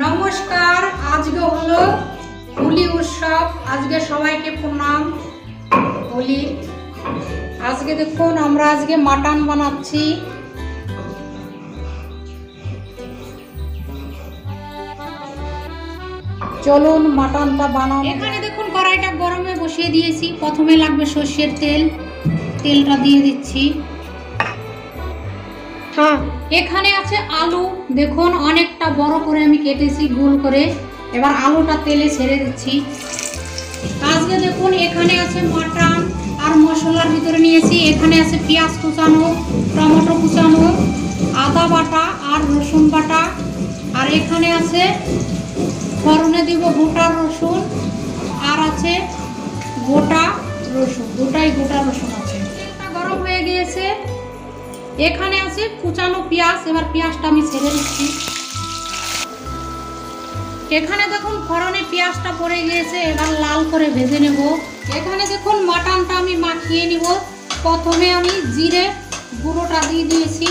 নমস্কার। আজকে হলো হোলি উৎসব। আজকে সবাইকে প্রণাম। হোলি আজকে দেখুন আমরা আজকে মাটন বানাচ্ছি। চলুন মাটনটা বানাও। এখানে দেখুন কড়াইটা গরমে বসিয়ে দিয়েছি। প্রথমে লাগবে সর্ষের তেল, তেলটা দিয়ে দিচ্ছি। এখানে আছে আলু, দেখুন অনেকটা বড় করে আমি কেটেছি গোল করে। এবার আলুটা তেলে ছেড়ে দিচ্ছি। আজকে দেখুন এখানে আছে মাটন আর মশলার ভিতরে নিয়েছি। এখানে আছে পেঁয়াজ কুচানো, টমেটো কুচানো, আদা বাটা আর রসুন বাটা। আর এখানে আছে ফোড়নে দিব গোটা রসুন, আর আছে গোটা রসুন, গোটা রসুন আছে। তেলটা গরম হয়ে গিয়েছে। এখানে আছে কুচানো পেঁয়াজ। এবার পেঁয়াজটা আমি ছেড়ে দিচ্ছি। এখানে দেখুন ফোড়নে পেঁয়াজটা পড়ে গিয়েছে। এবার লাল করে ভেজে নেব। এখানে দেখুন মাটনটা আমি মাখিয়ে নিব। প্রথমে আমি জিরে গুঁড়োটা দিয়ে দিয়েছি।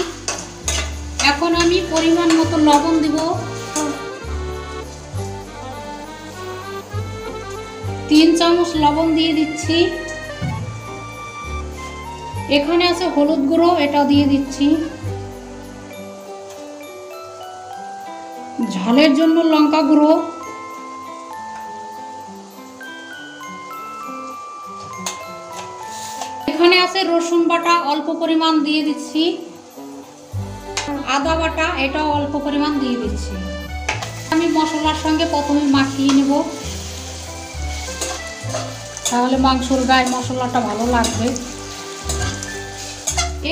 এখন আমি পরিমাণ মতো লবণ দিব। 3 চামচ লবণ দিয়ে দিচ্ছি। এখানে আছে হলুদ গুঁড়ো, এটা দিয়ে দিচ্ছি। ঝালের জন্য লঙ্কা গুঁড়ো। এখানে আছে রসুন বাটা, অল্প পরিমাণ দিয়ে দিচ্ছি। আদা বাটা, এটাও অল্প পরিমাণ দিয়ে দিচ্ছি। আমি মশলার সঙ্গে প্রথমে মাখিয়ে নেব, তাহলে মাংসর গায়ে মশলাটা ভালো লাগবে।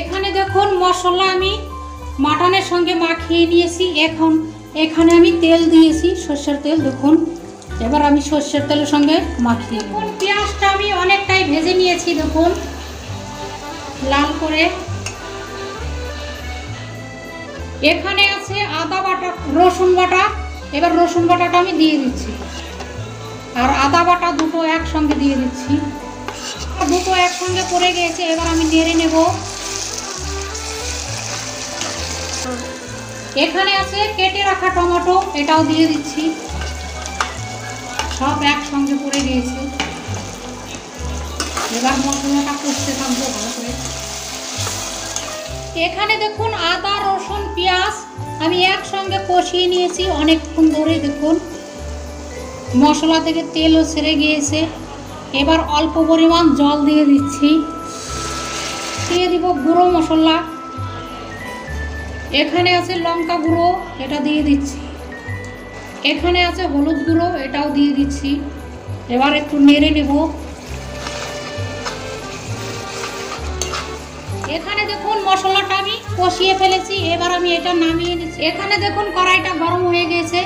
এখানে দেখুন মশলা আমি মাটনের সঙ্গে মাখিয়ে নিয়েছি। এখন এখানে আমি তেল দিয়েছি, সর্ষের তেল। দেখুন এবার আমি সর্ষের তেলের সঙ্গে মাখিয়ে নেব। পেঁয়াজটা আমি অনেকটাই ভেজে নিয়েছি, দেখুন লাল করে। এখানে আছে আদা বাটা, রসুন বাটা। এবার রসুন বাটাটা আমি দিয়ে দিচ্ছি, আর আদা বাটা দুটো একসঙ্গে দিয়ে দিচ্ছি। দুটো একসঙ্গে পড়ে গিয়েছে। এবার আমি নেড়ে নেব। এখানে আছে কেটে রাখা টমেটো, এটাও দিয়ে দিচ্ছি। সব একসঙ্গে পড়ে গিয়েছে। এবার মশলাটা কষতে থাকবো ভালো করে। এখানে দেখুন আদা রসুন পেঁয়াজ আমি একসঙ্গে কষিয়ে নিয়েছি অনেকক্ষণ ধরে। দেখুন মশলা থেকে তেলও ছেড়ে গিয়েছে। এবার অল্প পরিমাণ জল দিয়ে দিচ্ছি। দিয়ে দিব গুঁড়ো মশলা। এখানে আছে লঙ্কা গুঁড়ো, এটা দিয়ে দিচ্ছি। এখানে আছে হলুদ গুঁড়ো, এটাও দিয়ে দিচ্ছি। এবার একটু নেড়ে নেব। এখানে দেখুন মশলাটা আমি কষিয়ে ফেলেছি। এবার আমি এটা নামিয়ে নিচ্ছি। এখানে দেখুন কড়াইটা গরম হয়ে গেছে।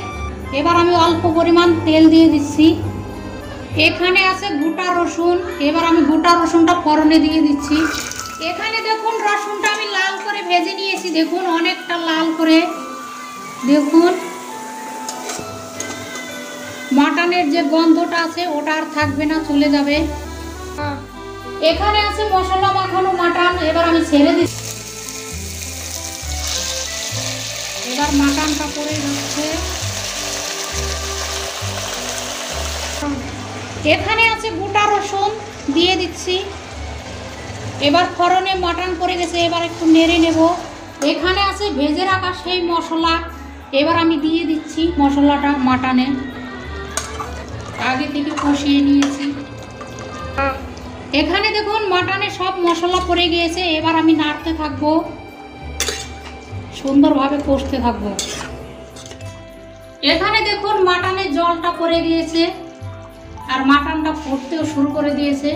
এবার আমি অল্প পরিমাণ তেল দিয়ে দিচ্ছি। এখানে আছে গোটা রসুন। এবার আমি গোটা রসুনটা ফোড়নে দিয়ে দিচ্ছি। এখানে দেখুন রসুনটা আমি লাল করে ভেজে নিয়েছি। দেখুন অনেকটা লাল করে। দেখুন মাটনের যে গন্ধটা আছে ওটা আর থাকবে না, চলে যাবে। এখানে আছে মশলা মাখানো মাটন। এবার আমি ছেড়ে দিচ্ছি। এবার মাটনটা পড়ে যাচ্ছে। এখানে আছে গোটা রসুন, দিয়ে দিচ্ছি। এবার ফোড়নে মাটন পড়ে গেছে। এবার একটু নেড়ে নেব। এখানে আছে ভেজে রাখা সেই মশলা। এবার আমি দিয়ে দিচ্ছি মশলাটা মাটনে। আগে থেকে কষিয়ে নিয়েছি। এখানে দেখুন মাটনে সব মশলা পড়ে গিয়েছে। এবার আমি নাড়তে থাকবো, সুন্দরভাবে কষতে থাকবো। এখানে দেখুন মাটনের জলটা পড়ে গিয়েছে, আর মাটনটা ফুটতেও শুরু করে দিয়েছে।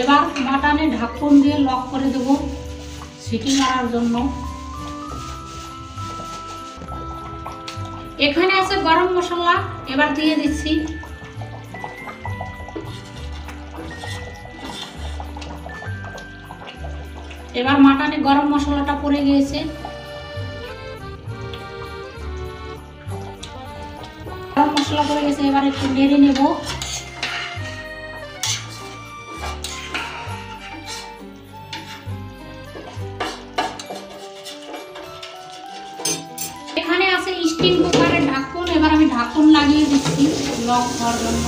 এবার মাটনে ঢাকন দিয়ে লক করে দেব সিটি মারার জন্য। এখানে আছে গরম মশলা, এবার দিয়ে দিচ্ছি। এবার মাটনে গরম মশলাটা পড়ে গিয়েছে। গরম মশলা পড়ে গেছে। এবার একটু নেড়ে নেব। এখানে আছে টিফিন কুকারের ঢাকন। এবার আমি ঢাকন লাগিয়ে দিচ্ছি লক হওয়ার জন্য।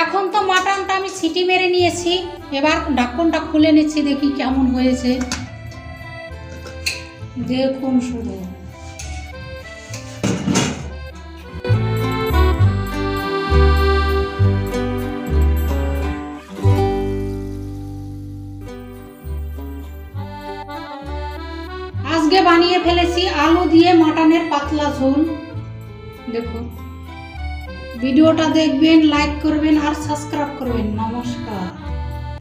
এখন তো মাটনটা আমি সিটি মেরে নিয়েছি, এবার ঢাকনটা খুলে নিচ্ছি, দেখি কেমন হয়েছে। দেখুন শুধু আজকে বানিয়ে ফেলেছি আলু দিয়ে মাটনের পাতলা ঝোল। দেখুন, ভিডিওটা দেখবেন, লাইক করবেন আর সাবস্ক্রাইব করবেন। নমস্কার।